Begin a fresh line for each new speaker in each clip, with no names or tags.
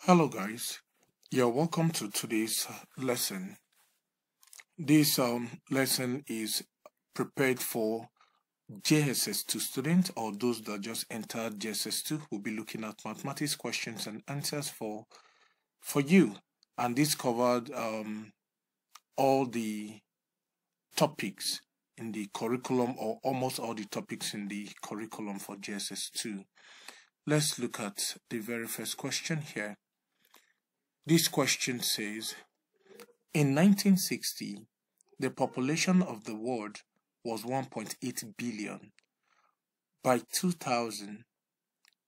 Hello guys, you're welcome to today's lesson. This lesson is prepared for JSS 2 students or those that just entered JSS 2. We'll be looking at mathematics questions and answers for you, and this covered all the topics in the curriculum, or almost all the topics in the curriculum for JSS 2. Let's look at the very first question here. This question says, in 1960, the population of the world was 1.8 billion. By 2000,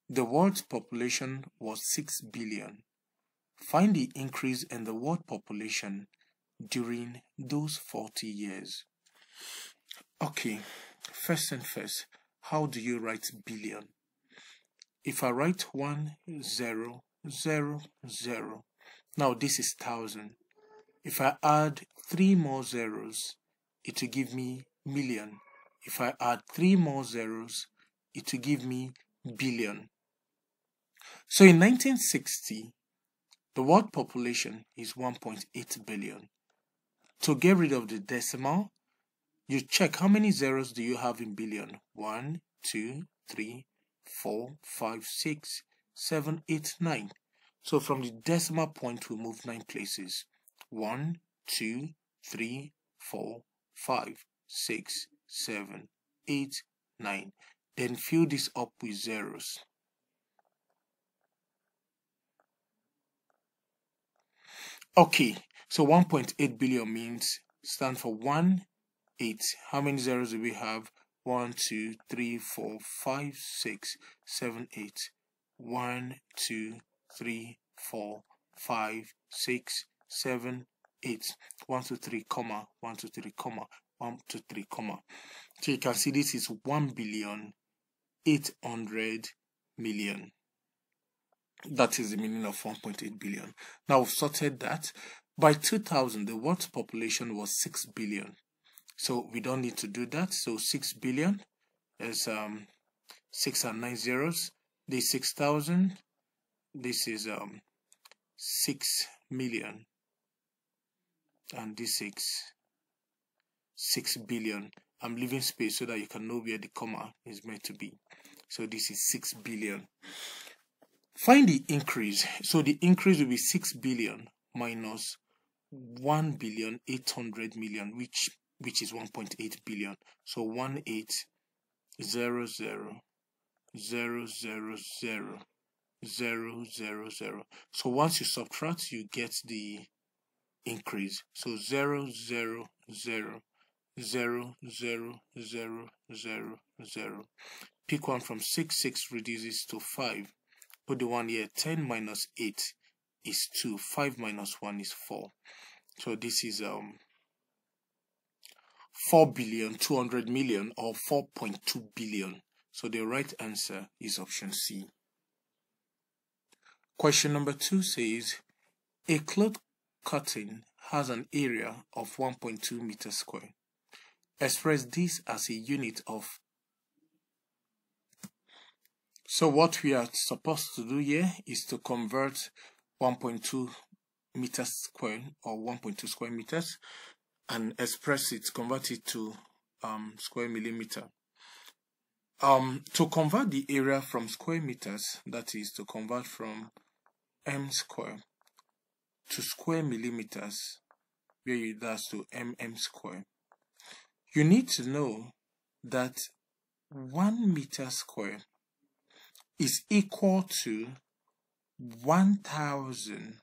the world's population was 6 billion. Find the increase in the world population during those 40 years. Okay, first and first, how do you write billion? If I write 1000, now this is 1000. If I add 3 more zeros, it will give me million. If I add 3 more zeros, it will give me billion. So in 1960, the world population is 1.8 billion. To get rid of the decimal, you check how many zeros do you have in billion. 1, 2, 3, 4, 5, 6, 7, 8, 9. So from the decimal point, we move 9 places. 1, 2, 3, 4, 5, 6, 7, 8, 9. Then fill this up with zeros. Okay, so 1.8 billion means stand for 1, 8. How many zeros do we have? 1, 2, 3, 4, 5, 6, 7, 8. 1, 2, 3, 4, 5, 6, 7, 8. 1, 2, 3, comma, 1, 2, 3, comma, 1, 2, 3, comma. So you can see this is 1,800,000,000. That is the meaning of 1.8 billion. Now we've sorted that. By 2000, the world's population was 6 billion. So we don't need to do that. So 6 billion is 6 and 9 zeros. This 6,000. This is 6 million. And this is 6 billion. I'm leaving space so that you can know where the comma is meant to be. So this is 6 billion. Find the increase. So the increase will be 6 billion minus 1,800,000,000, which is 1.8 billion. So 1,800,000,000. So once you subtract, you get the increase. So 0,000,000,000. Pick one from 6. 6 reduces to 5. Put the one here. 10 minus 8 is 2. 5 minus 1 is 4. So this is 4,200,000,000 or 4.2 billion. So the right answer is option C. Question number 2 says, a cloth curtain has an area of 1.2 meters square. Express this as a unit of. So what we are supposed to do here is to convert 1.2 meters square or 1.2 square meters and express it, convert it to square millimeter. To convert the area from square meters, that is to convert from m square to square millimeters, where that's to mm square, you need to know that 1 meter square is equal to 1000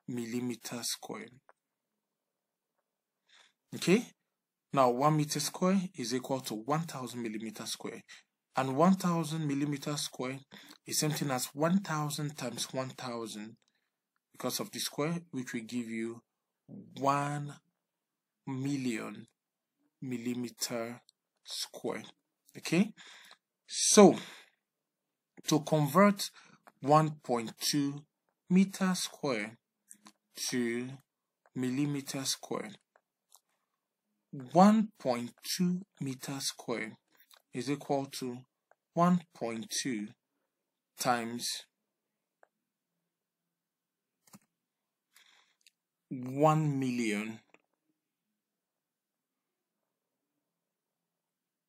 millimeter square. Okay, now 1 meter square is equal to 1000 millimeter square, and 1000 millimeter square is something as 1000 times 1000 because of the square, which will give you 1 million millimeter square. Okay, so to convert 1.2 meter square to millimeter square, 1.2 meter square is equal to 1.2 times 1 million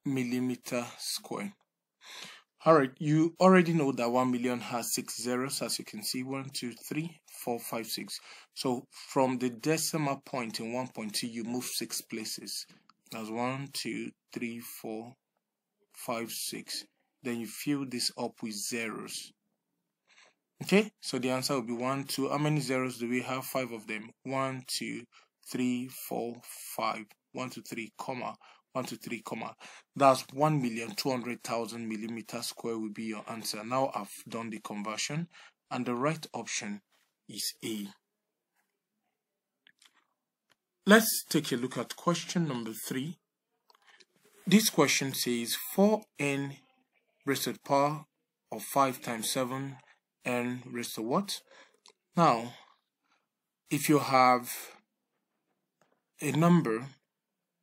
millimeter square. All right, you already know that 1 million has 6 zeros, as you can see, 1, 2, 3, 4, 5, 6. So from the decimal point in 1.2, you move 6 places. That's 1, 2, 3, 4, 5, 6. Then you fill this up with zeros. Okay, so the answer will be 1, 2. How many zeros do we have? 5 of them. 1, 2, 3, 4, 5. 1, 2, 3, comma. 1, 2, 3, comma. That's 1,200,000 millimeters square will be your answer. Now I've done the conversion, and the right option is A. Let's take a look at question number 3. This question says 4n raised to the power of 5 times 7 n raised to what? Now, if you have a number,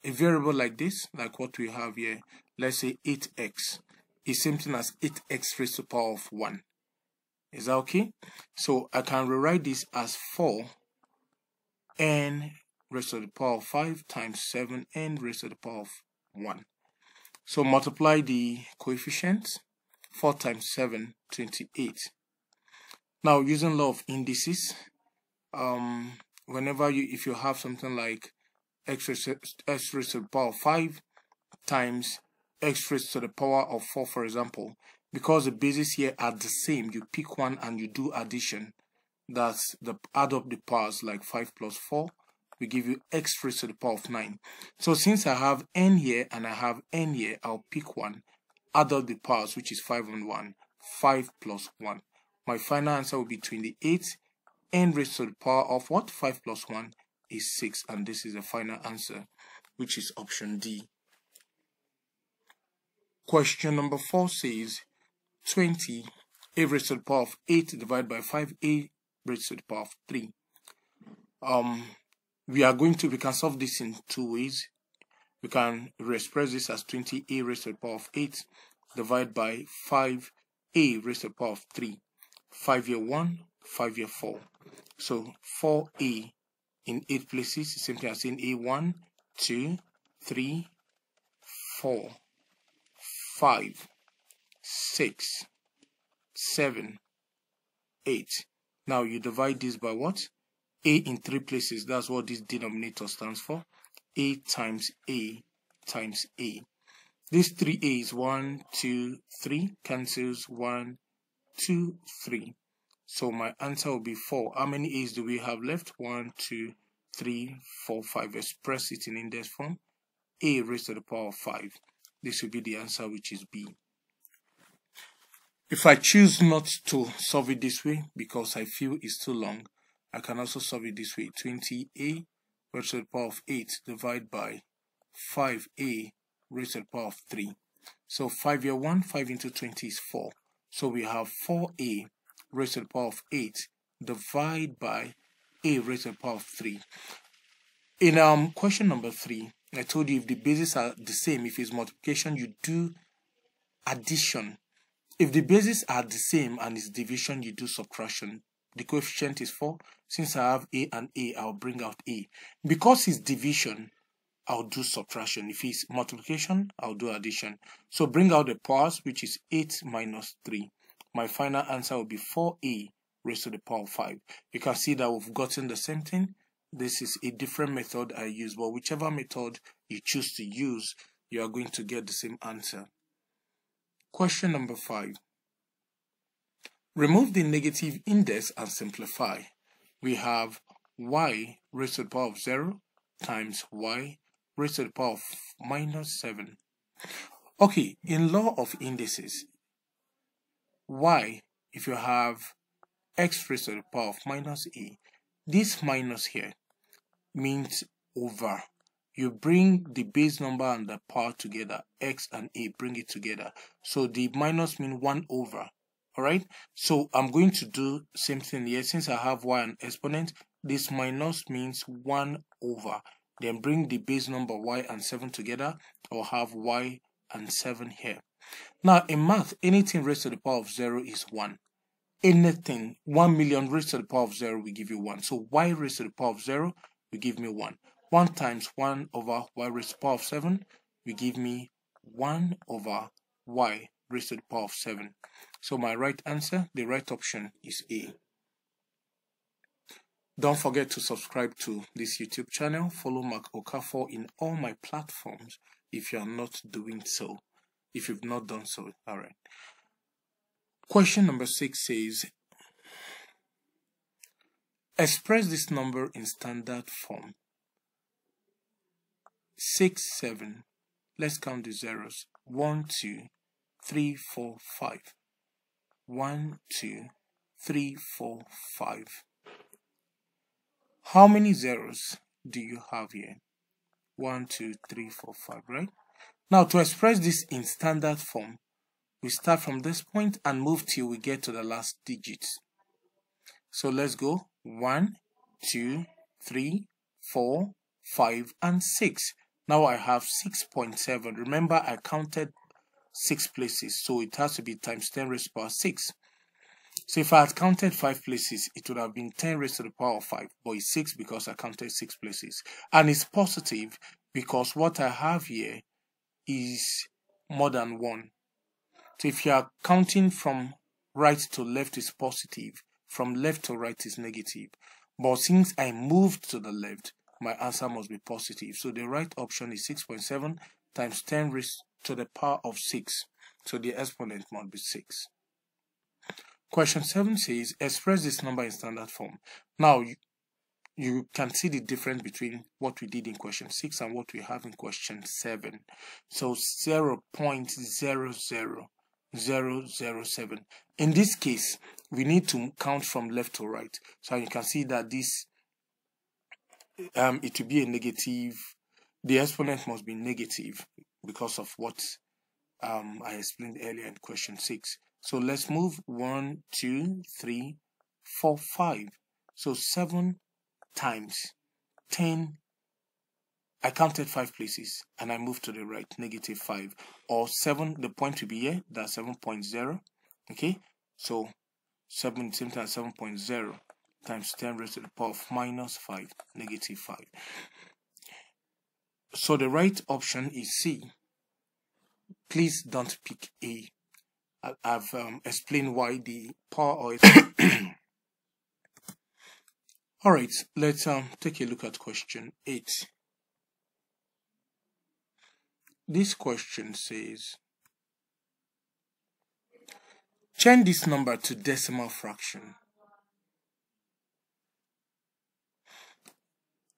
a variable like this, like what we have here, let's say 8x, is same thing as 8x raised to the power of 1. Is that okay? So I can rewrite this as 4n raised to the power of 5 times 7n raised to the power of 1. So multiply the coefficients. 4 times 7, 28. Now, using law of indices, whenever if you have something like x raised to the power of 5 times x raised to the power of 4, for example, because the bases here are the same, you pick one and you do addition. That's add up the powers, like 5 plus 4 will give you x raised to the power of 9. So since I have n here and I have n here, I'll pick one, add up the powers, which is 5 and 1, 5 plus 1. My final answer will be 28. N raised to the power of what? 5 plus 1 is 6, and this is the final answer, which is option D. Question number 4 says 20 a raised to the power of 8 divided by 5 a raised to the power of 3. We can solve this in 2 ways. We can express this as 20a raised to the power of 8 divided by 5a raised to the power of 3. 5 here 1, 5 here 4. So 4a in 8 places is simply as in a 1, 2, 3, 4, 5, 6, 7, 8. Now you divide this by what? A in 3 places. That's what this denominator stands for. A times A times A. This 3a is 1, 2, 3. Cancels 1, 2, 3. So my answer will be 4. How many a's do we have left? 1, 2, 3, 4, 5. Express it in index form. A raised to the power of 5. This will be the answer, which is B. If I choose not to solve it this way because I feel it's too long, I can also solve it this way. 20a raised to the power of 8 divided by 5a raised to the power of 3. So 5 here 1, 5 into 20 is 4. So we have 4a raised to the power of 8 divided by a raised to the power of 3. In question number 3, I told you if the bases are the same, if it's multiplication, you do addition. If the bases are the same and it's division, you do subtraction. The coefficient is 4. Since I have a and a, I'll bring out a. Because it's division, I'll do subtraction. If it's multiplication, I'll do addition. So bring out the powers, which is 8 minus 3. My final answer will be 4a raised to the power of 5. You can see that we've gotten the same thing. This is a different method I use, but whichever method you choose to use, you are going to get the same answer. Question number 5. Remove the negative index and simplify. We have y raised to the power of 0 times y raised to the power of minus 7. Okay, in law of indices, y, if you have x raised to the power of minus a, this minus here means over. You bring the base number and the power together, x and a, bring it together. So the minus means 1 over. Alright, so I'm going to do same thing here. Since I have y and exponent, this minus means 1 over. Then bring the base number y and 7 together, or have y and 7 here. Now in math, anything raised to the power of 0 is 1. anything, 1 million raised to the power of 0 will give you 1. So y raised to the power of 0 will give me 1. 1 times 1 over y raised to the power of 7 will give me 1 over y raised to the power of 7. So my right answer, the right option is A. Don't forget to subscribe to this YouTube channel. Follow Mark Okafor in all my platforms if you are not doing so. If you've not done so, alright. Question number 6 says, express this number in standard form. 6, 7. Let's count the zeros. 1, 2, 3, 4, 5. 1, 2, 3, 4, 5. How many zeros do you have here? 1, 2, 3, 4, 5, right? Now, to express this in standard form, we start from this point and move till we get to the last digits. So let's go 1, 2, 3, 4, 5, and 6. Now I have 6.7. Remember, I counted 6 places, so it has to be times 10 raised to the power 6. So if I had counted 5 places, it would have been 10 raised to the power of 5, but it's 6 because I counted 6 places. And it's positive because what I have here is more than 1. So if you are counting from right to left is positive, from left to right is negative. But since I moved to the left, my answer must be positive. So the right option is 6.7 times 10 raised to the power of 6. So the exponent must be 6. Question 7 says, express this number in standard form. Now, you can see the difference between what we did in question 6 and what we have in question 7. So 0.00007. In this case, we need to count from left to right. So you can see that this, it will be a negative. The exponent must be negative because of what I explained earlier in question 6. So let's move 1, 2, 3, 4, 5. So 7 times 10, I counted 5 places and I moved to the right, negative 5, or 7, the point will be here, that's 7.0. Okay, so 7 same times 7.0 times 10 raised to the power of minus 5, negative 5. So the right option is C. Please don't pick A. I've explained why the power of Alright, let's take a look at question 8. This question says, change this number to decimal fraction.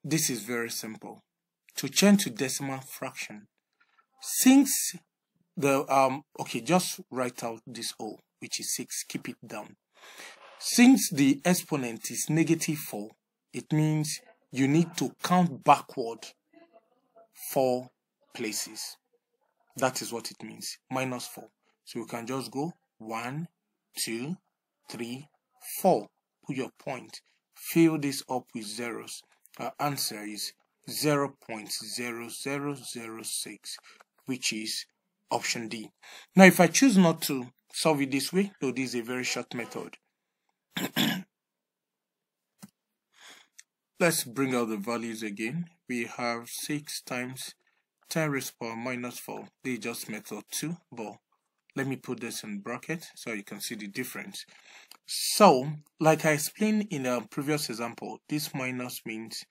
This is very simple. To change to decimal fraction, since the okay, just write out this O, which is 6, keep it down. Since the exponent is negative 4, it means you need to count backward 4 places. That is what it means, minus 4. So you can just go 1, 2, 3, 4. Put your point. Fill this up with zeros. Our answer is 0.0006, which is option D. Now, if I choose not to solve it this way, though this is a very short method, let's bring out the values again. We have 6 times 10 raised to the power minus 4. They just method 2, but let me put this in bracket so you can see the difference. So, like I explained in a previous example, this minus means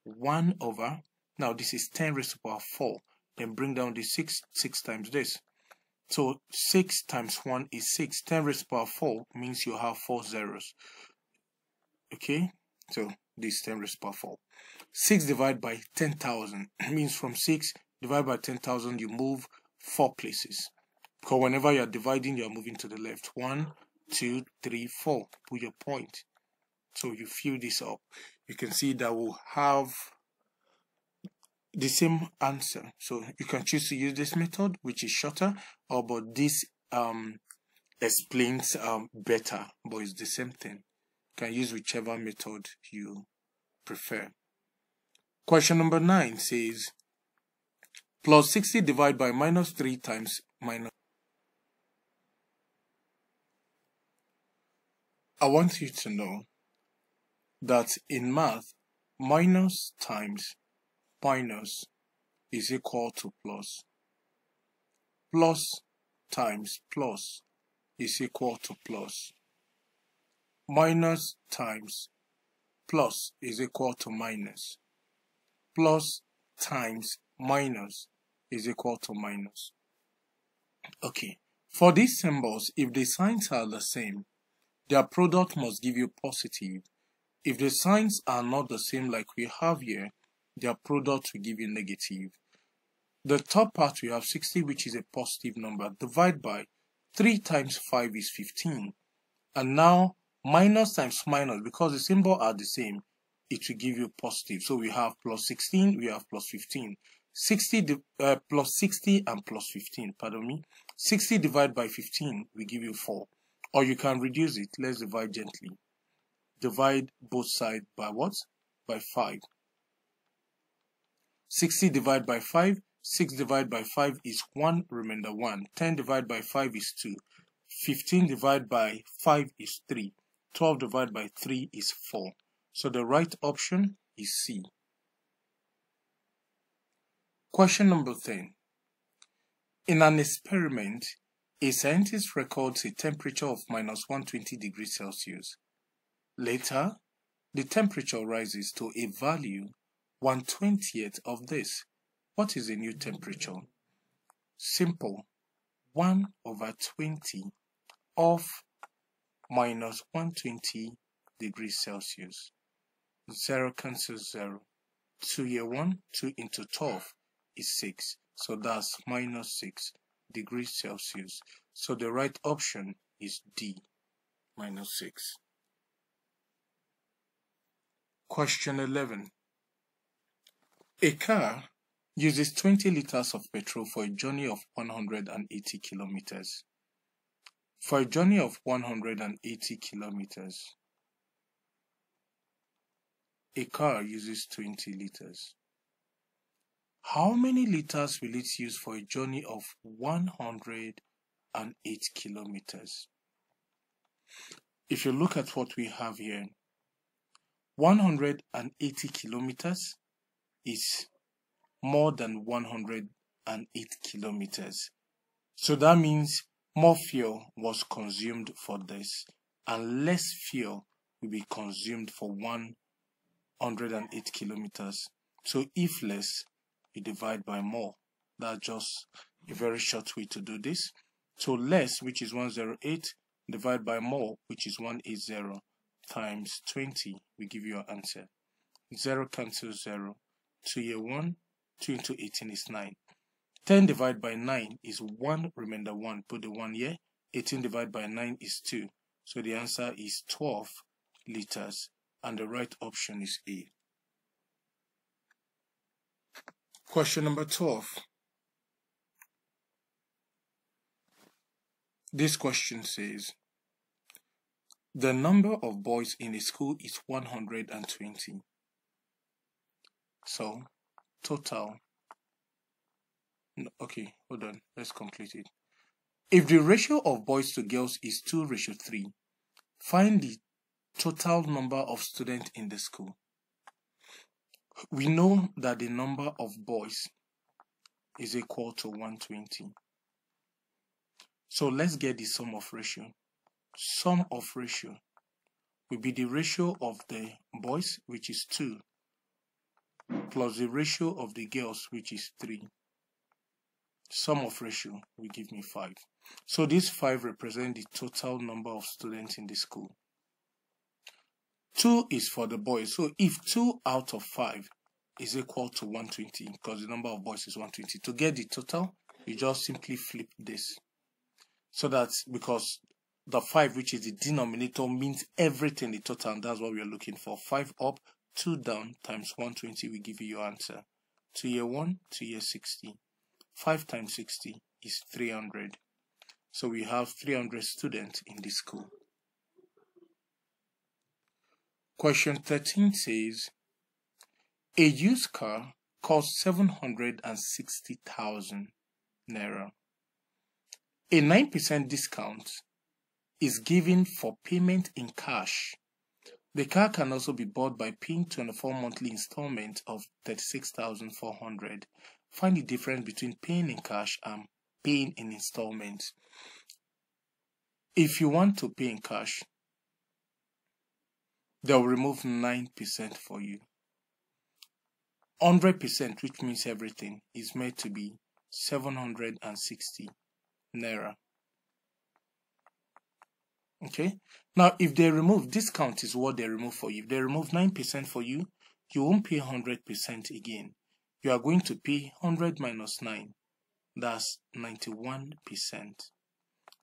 1 over, now this is 10 raised to the power 4, then bring down the 6 times this. So 6 times 1 is 6. 10 raised to the power 4 means you have 4 zeros. Okay, so this is 10 raised to the power 4. 6 divided by 10,000 means from 6 divided by 10,000 you move 4 places. Because whenever you are dividing, you are moving to the left. 1, 2, 3, 4. Put your point. So you fill this up. You can see that we'll have the same answer. So you can choose to use this method, which is shorter, or but this explains better, but it's the same thing. You can use whichever method you prefer. Question number 9 says, plus 60 divided by minus 3 times minus. I want you to know that in math, minus times minus is equal to plus. Plus times plus is equal to plus. Minus times plus is equal to minus. Plus times minus is equal to minus. Okay, for these symbols, if the signs are the same, their product must give you positive. If the signs are not the same like we have here, their product will give you negative. The top part we have 60, which is a positive number, divide by 3 times 5 is 15. And now minus times minus, because the symbol are the same, it will give you positive. So we have plus 16, we have plus 15. Plus 60 and plus 15, pardon me. 60 divided by 15 will give you 4. Or you can reduce it. Let's divide gently. Divide both sides by what? By 5. 60 divided by 5. 6 divided by 5 is 1, remainder 1. 10 divided by 5 is 2. 15 divided by 5 is 3. 12 divided by 3 is 4. So the right option is C. Question number 10. In an experiment, a scientist records a temperature of minus 120 degrees Celsius. Later, the temperature rises to a value 1/20th of this. What is the new temperature? Simple. 1/20 of minus 120 degrees Celsius. 0 cancels 0. 2 here 1, 2 into 12 is 6. So that's minus 6 degrees Celsius. So the right option is D, minus 6. Question 11. A car uses 20 liters of petrol for a journey of 180 kilometers. For a journey of 180 kilometers, a car uses 20 liters. How many liters will it use for a journey of 108 kilometers? If you look at what we have here, 180 kilometers is more than 108 kilometers. So that means more fuel was consumed for this, and less fuel will be consumed for 108 kilometers. So if less, you divide by more. That's just a very short way to do this. So less, which is 108, divide by more, which is 180, times 20 will give you your answer. 0 cancels 0. 2 here 1, 2 into 18 is 9. 10 divided by 9 is 1, remainder 1. Put the 1 here. 18 divided by 9 is 2. So the answer is 12 liters. And the right option is A. Question number 12. This question says, the number of boys in a school is 120. So, total. Okay, hold on. Let's complete it. If the ratio of boys to girls is 2:3, find the total number of students in the school. We know that the number of boys is equal to 120. So let's get the sum of ratio. Sum of ratio will be the ratio of the boys, which is 2, plus the ratio of the girls, which is 3. Sum of ratio will give me 5. So this 5 represents the total number of students in the school. 2 is for the boys. So if 2 out of 5 is equal to 120, because the number of boys is 120, to get the total, you just simply flip this. So that's because the 5, which is the denominator, means everything, the total, and that's what we are looking for. 5 up, 2 down, times 120 will give you your answer. 2 here 1, 2 here 60. 5 times 60 is 300. So we have 300 students in this school. Question 13 says, a used car costs 760,000 naira. A 9% discount is given for payment in cash. The car can also be bought by paying 24 monthly installments of 36,400. Find the difference between paying in cash and paying in installments. If you want to pay in cash, they'll remove 9% for you. 100%, which means everything, is made to be 760 naira. Okay, now if they remove, discount is what they remove for you. If they remove 9% for you, you won't pay 100% again. You are going to pay 100 minus 9, that's 91%,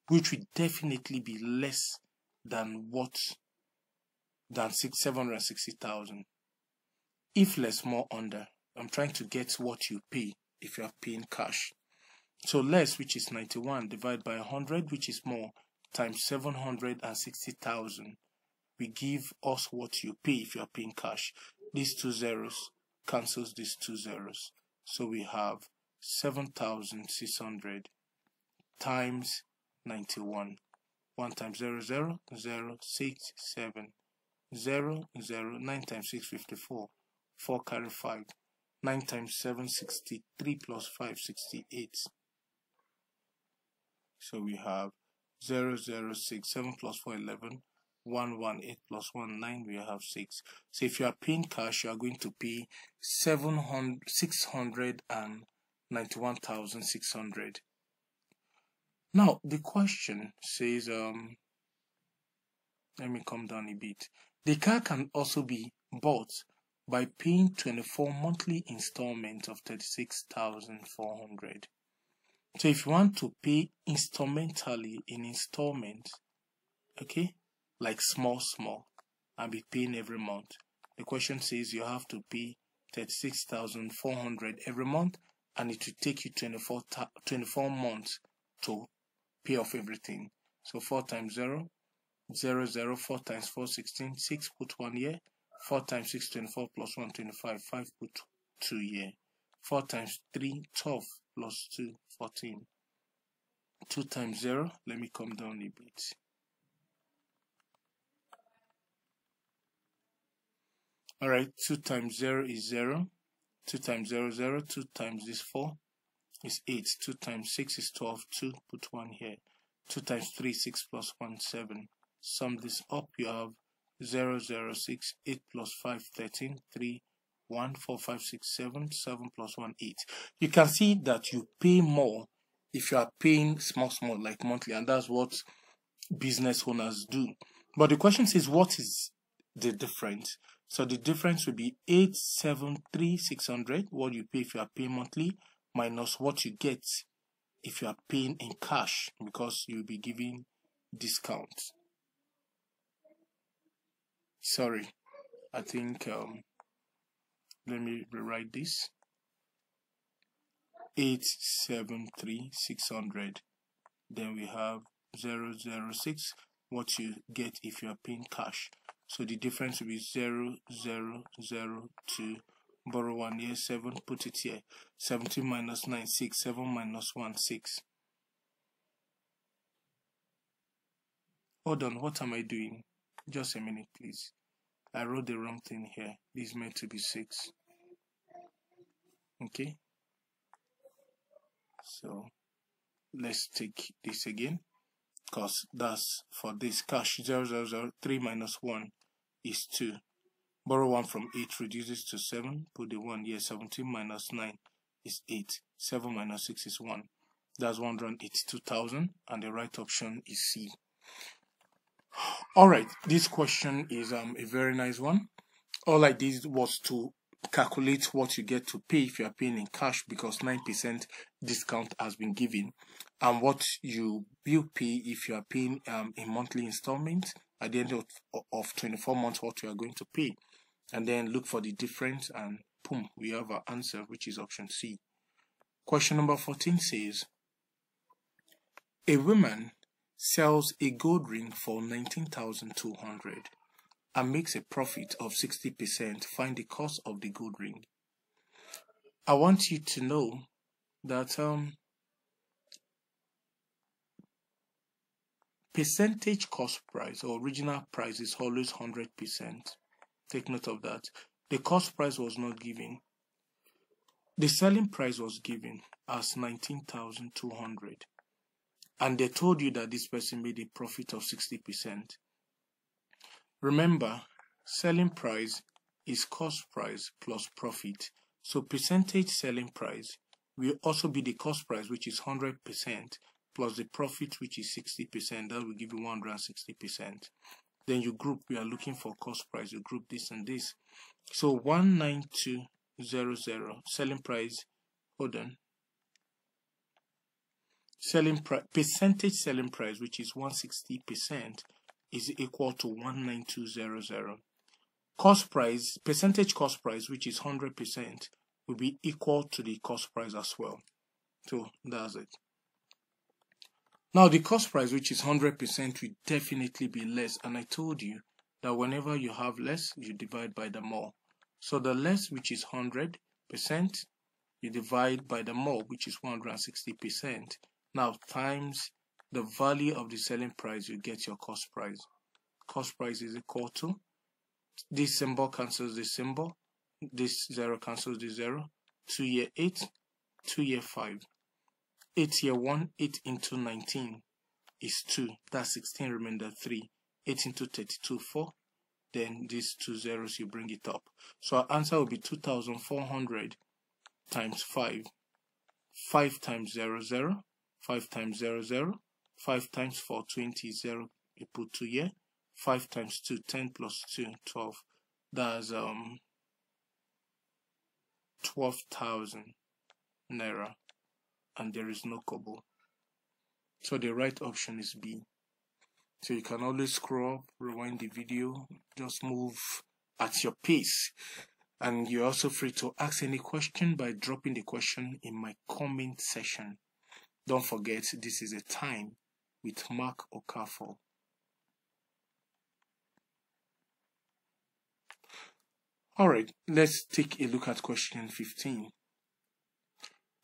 which will definitely be less than 760,000. If less, more under. I'm trying to get what you pay if you are paying cash. So less, which is 91, divided by 100, which is more, times 760,000, we give us what you pay if you are paying cash. These two zeros cancels these two zeros. So we have 7,600 times 91. 1 times 0, 0, 0, 6, 7, 0, 0, 9 times 6, 54. 4 carry 5. 9 times 7, 63 plus 5, 68. So we have 0, 0, 6, 7 plus 4, 11, 1, 1, 8 plus 1, 9, we have 6. So if you are paying cash, you are going to pay 691,600. Now, the question says, let me come down a bit. The car can also be bought by paying 24 monthly installments of 36,400. So if you want to pay instrumentally in installments, okay, like small, and be paying every month, the question says you have to pay 36,400 every month, and it will take you 24 months to pay off everything. So 4 times 0, 0, 0, 4 times 4, 16, 6, put 1 year. 4 times 6, 24, plus 1, 25, 5, put 2 year. 4 times 3, 12, plus 2, 14. 2 times 0, let me come down a bit. Alright, 2 times 0 is 0. 2 times 0, 0. 2 times this 4 is 8. 2 times 6 is 12. 2, put 1 here. 2 times 3, 6 plus 1, 7. Sum this up, you have 0, 0, 6, 8 plus 5, 13, 3, 1, 4, 5, 6, 7, 7 plus 1, 8. You can see that you pay more if you are paying small, like monthly, and that's what business owners do. But the question says, what is the difference? So the difference will be 873,600, what you pay if you are paying monthly, minus what you get if you are paying in cash, because you'll be giving discounts. Sorry, I think let me rewrite this. 873,600. Then we have 006, what you get if you are paying cash. So the difference will be 0002. Borrow 1 here, 7, put it here. 17 minus 9, 6, 7 minus 1, 6. Hold on, what am I doing? Just a minute, please. I wrote the wrong thing here. This is meant to be 6. Okay. So let's take this again, because that's for this cash. 3 minus 1 is 2. Borrow 1 from 8 reduces to 7. Put the 1 here. 17 minus 9 is 8. 7 minus 6 is 1. That's 182,000, and the right option is C. Alright, this question is a very nice one. All I did was to calculate what you get to pay if you are paying in cash, because 9% discount has been given, and what you will pay if you are paying in monthly installments at the end of 24 months, what you are going to pay, and then look for the difference, and boom, we have our answer, which is option C. Question number 14 says, a woman sells a gold ring for 19,200 and makes a profit of 60%. Find the cost of the gold ring. I want you to know that percentage cost price or original price is always 100%. Take note of that. The cost price was not given. The selling price was given as 19,200. And they told you that this person made a profit of 60%. Remember, selling price is cost price plus profit. So percentage selling price will also be the cost price, which is 100%, plus the profit, which is 60%. That will give you 160%. Then you group, we are looking for cost price, you group this and this. So 19200, selling price, hold on. Selling price, percentage selling price, which is 160%, is equal to 19200. Cost price, percentage cost price, which is 100%, will be equal to the cost price as well. So that's it. Now the cost price, which is 100%, will definitely be less. And I told you that whenever you have less, you divide by the more. So the less, which is 100%, you divide by the more, which is 160%. Now times the value of the selling price, you get your cost price. Cost price is equal to, this symbol cancels this symbol, this 0 cancels this 0, 2 year 8, 2 year 5. 8 year 1, 8 into 19 is 2. That's 16, remainder 3. 8 into 32, 4. Then these 2 zeros, you bring it up. So our answer will be 2,400 times 5. 5 times 0, 0. 5 times 0, 0. 5 times 4, 20, 0. You put 2 here. 5 times 2, 10 plus 2, 12. That's 12,000 naira. And there is no kobo. So the right option is B. So you can always scroll up, rewind the video, just move at your pace. And you're also free to ask any question by dropping the question in my comment section. Don't forget, this is a time with Mark Okafor. Alright, let's take a look at question 15.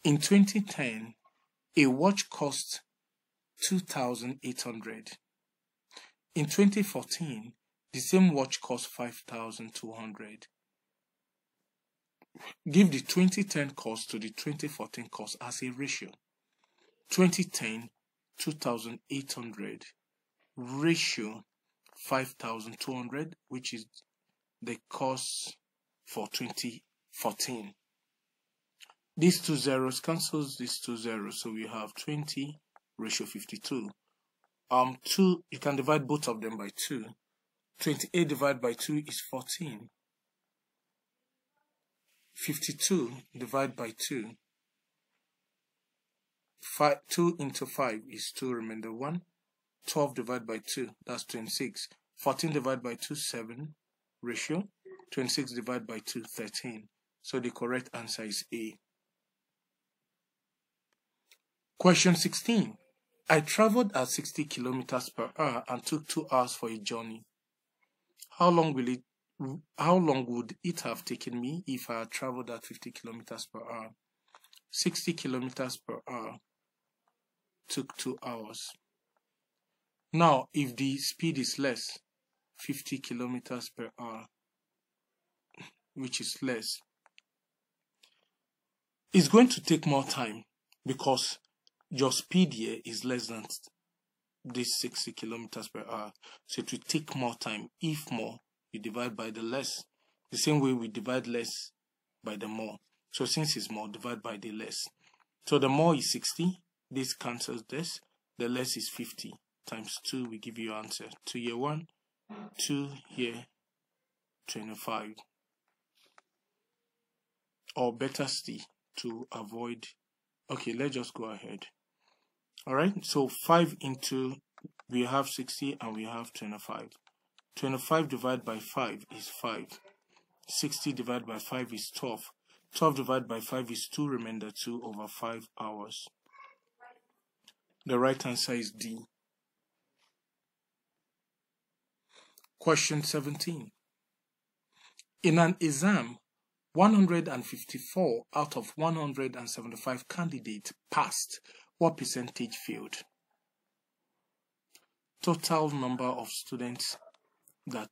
In 2010, a watch cost 2,800. In 2014, the same watch cost 5,200. Give the 2010 cost to the 2014 cost as a ratio. 2010, 2,800, ratio 5,200, which is the cost for 2014. These 2 zeros cancels these 2 zeros, so we have 20 ratio 52. 2, you can divide both of them by 2. 28 divided by 2 is 14. 52 divided by 2. 2 into 5 is 2, remainder 1. 12 divided by 2, that's 26. 14 divided by 2, 7 ratio. 26 divided by 2, 13. So the correct answer is A. Question 16. I traveled at 60 kilometers per hour and took 2 hours for a journey. How long would it have taken me if I had traveled at 50 kilometers per hour? 60 kilometers per hour took 2 hours. Now, if the speed is less, 50 kilometers per hour, which is less, it's going to take more time because your speed here is less than this 60 kilometers per hour. So it will take more time. If more, you divide by the less. The same way we divide less by the more. So since it's more, divide by the less. So the more is 60. This cancels this. The less is 50. Times 2 will give you your answer. 2 here 1. 2 here 25. Or better still, to avoid. Okay, let's just go ahead. Alright, so 5 into, we have 60 and we have 25. 25 divided by 5 is 5. 60 divided by 5 is 12. 12 divided by 5 is 2, remainder 2 over 5 hours. The right answer is D. Question 17. In an exam, 154 out of 175 candidates passed. What percentage failed? total number of students that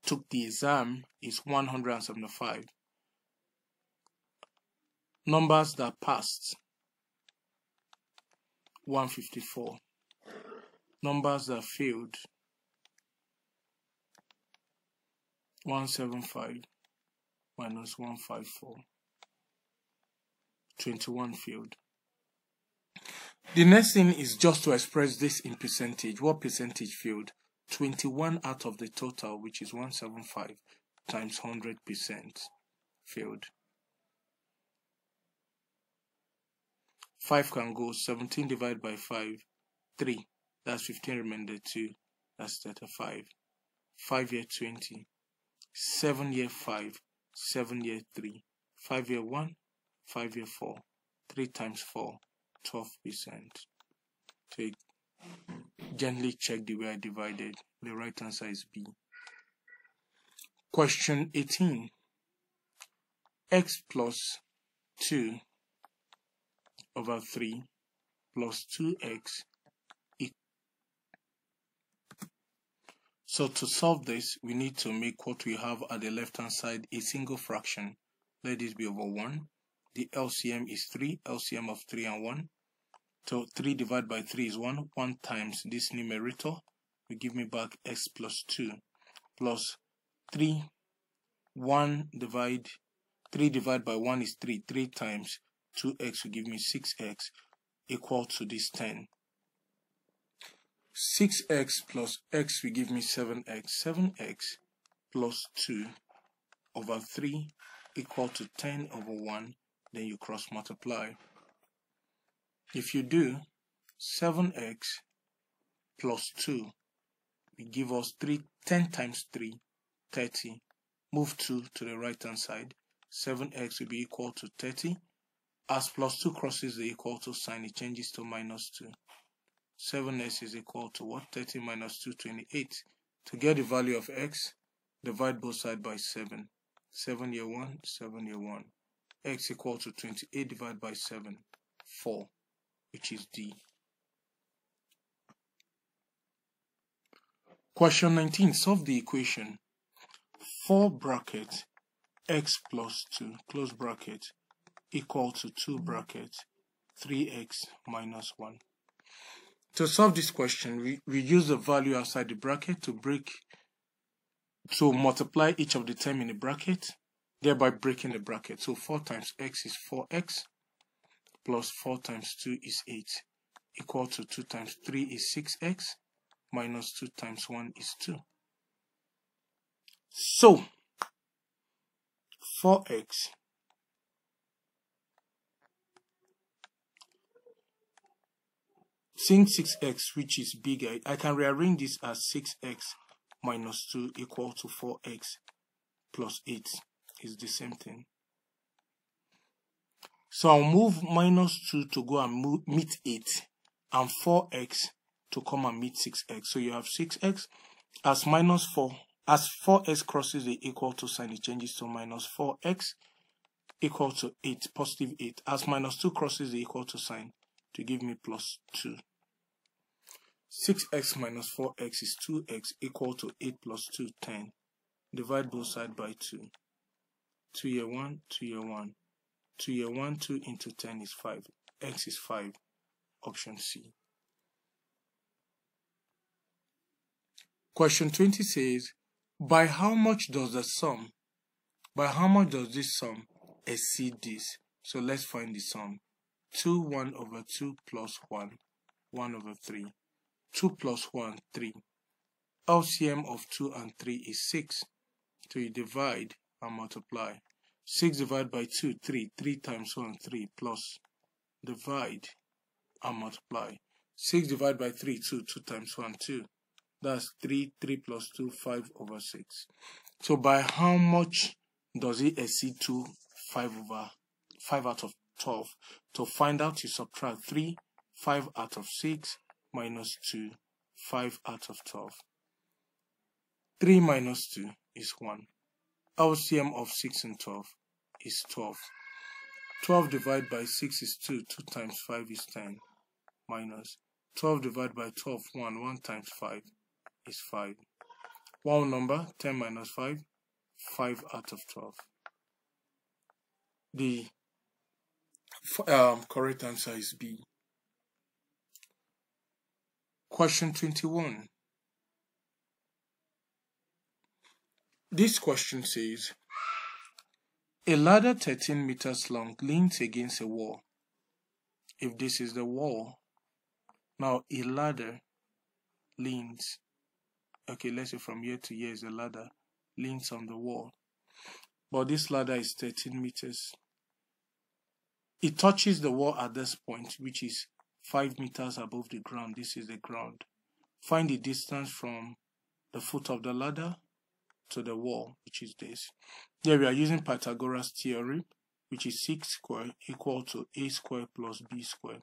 took the exam is 175. Numbers that passed, 154. Numbers that failed, 175 minus 154. 21 failed. The next thing is just to express this in percentage. What percentage failed? 21 out of the total, which is 175 times 100% failed. 5 can go. 17 divided by 5, 3. That's 15 remainder 2. That's 35. 5 year 20. 7 year 5. 7 year 3. 5 year 1. 5 year 4. 3 times 4. 12%. So gently check the way I divided. The right answer is B. Question 18. X plus 2 over 3 plus 2x. So to solve this, we need to make what we have at the left hand side a single fraction. Let this be over 1. The LCM is 3. LCM of 3 and 1. So 3 divided by 3 is 1. 1 times this numerator will give me back x plus 2 plus 3. 3 divided by 1 is 3. 3 times 2x will give me 6x equal to this 10. 6x plus x will give me 7x. 7x plus 2 over 3 equal to 10 over 1. Then you cross multiply. If you do, 7x plus 2 will give us 10 times 3, 30. Move 2 to the right hand side. 7x will be equal to 30. As plus 2 crosses the equal to sign, it changes to minus 2. 7x is equal to what? 30 minus 2, 28. To get the value of x, divide both sides by 7. 7 year 1, 7 year 1. X equal to 28 divided by 7, 4, which is D. Question 19. Solve the equation 4 bracket x plus 2 close bracket equal to 2 bracket 3x minus 1. To solve this question, we use the value outside the bracket to multiply each of the term in the bracket, thereby breaking the bracket. So 4 times x is 4x plus 4 times 2 is 8 equal to 2 times 3 is 6x minus 2 times 1 is 2. So 4x since 6x, which is bigger, I can rearrange this as 6x minus 2 equal to 4x plus 8 is the same thing. So I'll move minus 2 to go and meet 8 and 4x to come and meet 6x. So you have 6x as minus 4. As 4x crosses the equal to sign, it changes to minus 4x equal to 8, positive 8. As minus 2 crosses the equal to sign to give me plus 2. 6x minus 4x is 2x equal to 8 plus 2, 10. Divide both sides by 2. 2 year 1, 2 year 1. 2 year 1, 2 into 10 is 5. X is 5. Option C. Question 20 says, by how much does this sum exceed this? So let's find the sum. 2, 1 over 2 plus 1, 1 over 3. 2 plus 1, 3. LCM of 2 and 3 is 6. So you divide and multiply. 6 divided by 2, 3. 3 times 1, 3 plus. Divide and multiply. 6 divided by 3, 2. 2 times 1, 2. That's 3. 3 plus 2, 5 over 6. So by how much does it exceed 2, 5 out of 12? To find out, you subtract 3, 5 out of 6 minus 2, 5 out of 12. 3 minus 2 is 1. LCM of 6 and 12 is 12. 12 divided by 6 is 2. 2 times 5 is 10. Minus 12 divided by 12, 1 times 5 is 5. One number, 10 minus 5, 5 out of 12. The correct answer is B. Question 21. This question says, a ladder 13 meters long leans against a wall. If this is the wall, now a ladder leans. Okay, let's say from here to here is a ladder, leans on the wall. But this ladder is 13 meters. It touches the wall at this point, which is 5 meters above the ground. This is the ground. Find the distance from the foot of the ladder to the wall, which is this. Here we are using Pythagoras theorem, which is 6 square equal to a square plus b square.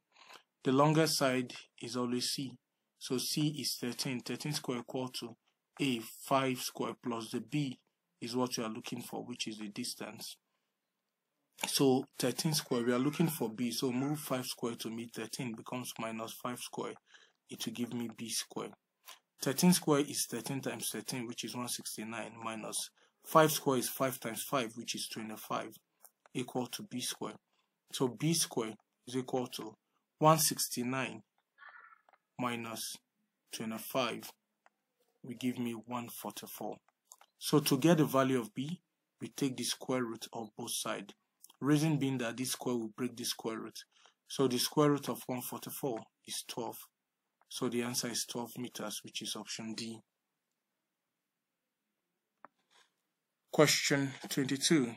The longest side is always c. So c is 13. 13 square equal to a 5 square plus the b is what we are looking for, which is the distance. So 13 square, we are looking for b. So move 5 square to meet 13 becomes minus 5 square. It will give me b square. 13 square is 13 times 13, which is 169, minus 5 square is 5 times 5, which is 25, equal to b square. So b square is equal to 169 minus 25 will give me 144. So to get the value of b, we take the square root of both sides. Reason being that this square will break the square root. So the square root of 144 is 12. So the answer is 12 meters, which is option D. Question 22.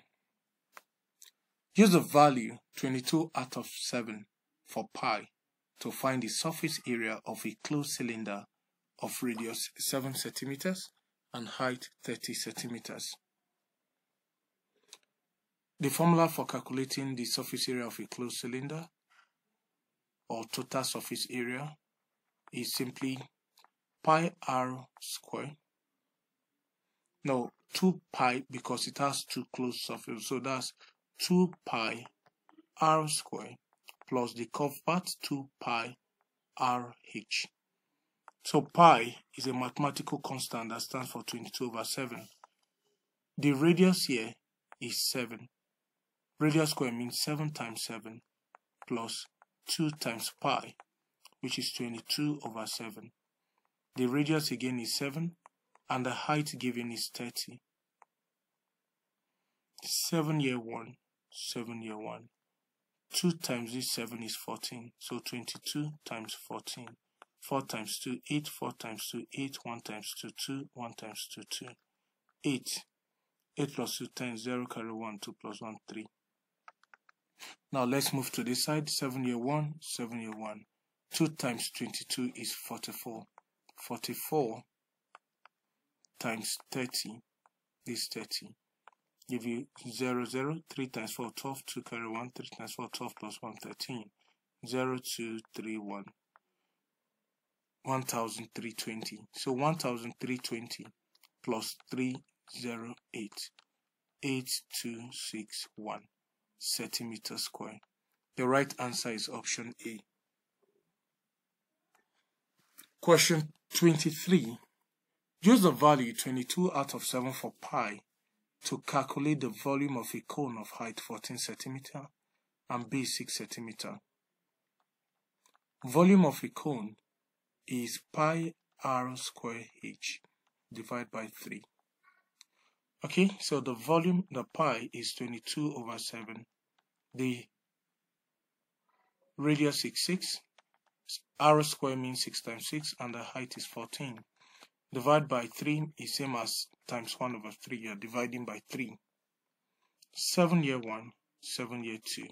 Use the value 22 out of 7 for pi to find the surface area of a closed cylinder of radius 7 centimeters and height 30 centimeters. The formula for calculating the surface area of a closed cylinder or total surface area is simply pi r square. No, 2 pi because it has two closed surfaces. So that's 2 pi r square plus the curved part 2 pi r h. So pi is a mathematical constant that stands for 22 over 7. The radius here is 7. Radius square means 7 times 7 plus 2 times pi, which is 22 over 7. The radius again is 7, and the height given is 30. 7 here 1, 7 here 1. 2 times this 7 is 14, so 22 times 14. 4 times 2, 8, 4 times 2, 8, 1 times 2, 2, 1 times 2, 2. 8. 8 plus 2, 10, 0, carry 1, 2 plus 1, 3. Now let's move to this side. 7 here 1, 7 here 1. 2 times 22 is 44. 44 times 30 is 30. Give you 0, 0. 3 times 4, 12. 2 carry 1. 3 times 4, 12 plus 1, 13. 0, 2, 3, 1. 1,320. So 1,320 plus 308. 8261 centimeters square. The right answer is option A. Question 23. Use the value 22 out of 7 for pi to calculate the volume of a cone of height 14 cm and base 6 cm. Volume of a cone is pi r square h divided by 3. Okay, so the volume, the pi is 22 over 7. The radius is 6. R square means 6 times 6, and the height is 14. Divide by 3 is same as times 1 over 3. You're dividing by 3. 7 here 1, 7 here 2.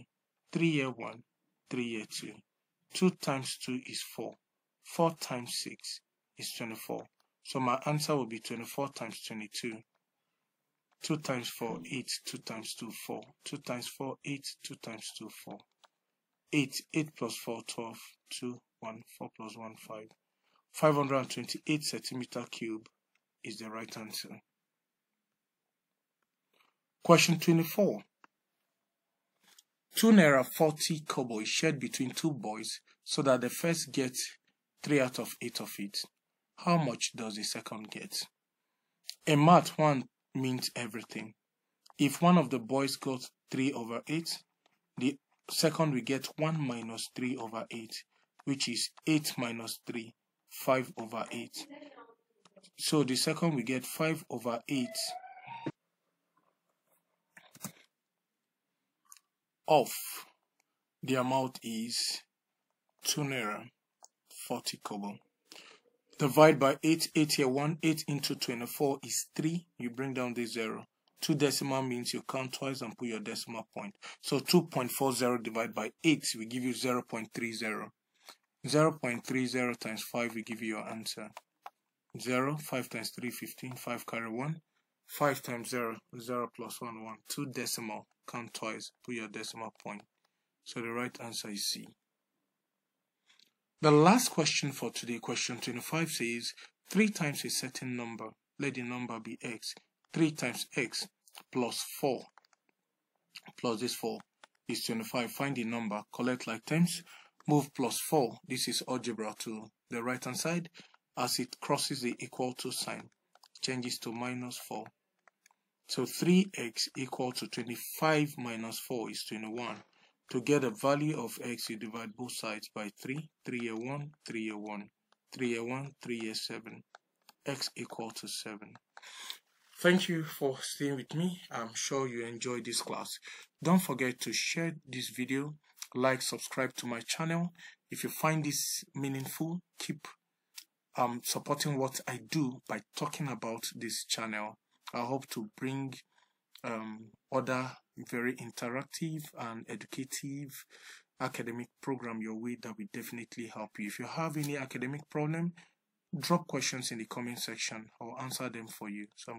3 here 1, 3 here 2. 2 times 2 is 4. 4 times 6 is 24. So my answer will be 24 times 22. 2 times 4, 8. 2 times 2, 4. 2 times 4, 8. 2 times 2, 4. 8. 8 plus 4, 12. 2, 1. 4 plus 1, 5. 528 centimeter cube is the right answer. Question 24. 2 naira 40 kobo is shared between 2 boys so that the first gets 3 out of 8 of it. How much does the second get? In math, 1 means everything. If one of the boys got 3 over 8, the second will get 1 minus 3 over 8, which is 8 minus 3, 5 over 8. So the second will get 5 over 8 of the amount is 2 naira 40 kobo. Divide by 8, 8 here, 1, 8 into 24 is 3. You bring down the 0. 2 decimal means you count twice and put your decimal point. So 2.40 divided by 8 will give you 0.30. 0.30 times 5 will give you your answer. 0, 5 times 3, 15, 5 carry 1. 5 times 0, 0 plus 1, 1. 2 decimal, count twice, put your decimal point. So the right answer is C. The last question for today, question 25, says 3 times a certain number, let the number be x. 3 times x plus 4 plus this 4 is 25. Find the number, collect like terms, move plus 4. This is algebra to the right hand side. As it crosses the equal to sign, changes to minus 4. So 3x equal to 25 minus 4 is 21. To get the value of x, you divide both sides by 3. 3 a 1, 3 a 1, 3 a 1, 3 a 7. X equal to 7. Thank you for staying with me. I'm sure you enjoyed this class. Don't forget to share this video, like, subscribe to my channel. If you find this meaningful, keep supporting what I do by talking about this channel. I hope to bring other very interactive and educative academic program your way that will definitely help you. If you have any academic problem, drop questions in the comment section. I'll answer them for you. So